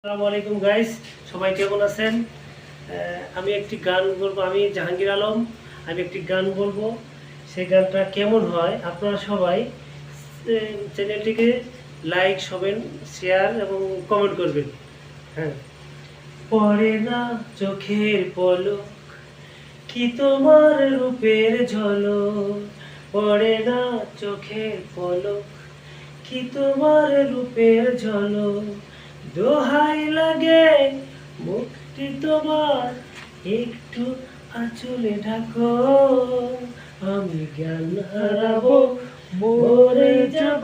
আসসালামু আলাইকুম গাইস, সবাই কেমন আছেন? আমি একটি গান বলবো। আমি জাহাঙ্গীর আলম। আমি একটি গান বলবো। সেই গানটা কেমন হয় আপনারা সবাই চ্যানেলটিকে লাইক সবেন, শেয়ার এবং কমেন্ট করবেন। হ্যাঁ। পড়ে না চোখের পলক, কি তোমার রূপের ঝলক। পড়ে না চোখের পলক, কি তোমার রূপের ঝলক। দোহাই লাগে মুক্তি তোমার, একটু আঁচলে ঢাকো। আমি জ্ঞান হারাবো, মরে যাব,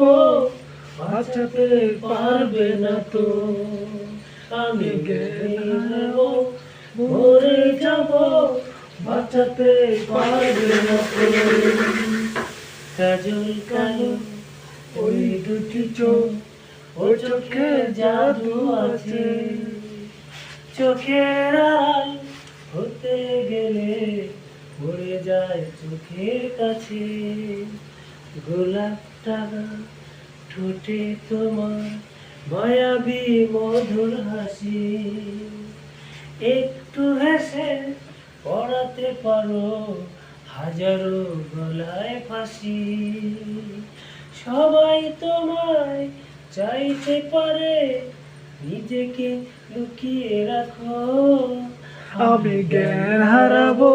বাঁচাতে পারবে না তো। আমি জ্ঞান হারাবো, মরে যাব, বাঁচাতে পারবে না তো। কাজল কালো ওই দুটি চোখ, ও চোখে জাদু আছে। চোখের আড়াল হতে গেলে পড়ে যায় চোখের কাছে। গোলাপটা ঠোঁটে তোমার মায়াবী মধুর হাসি। একটু হেসে পড়াতে পারো হাজারো গলায় ফাঁসি। সবাই তোমায় চাইতে পারে, নিজেকে লুকিয়ে রাখো। আমি জ্ঞান হারাবো,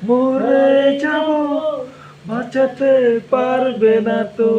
মরে যাব, বাঁচাতে পারবে না তো।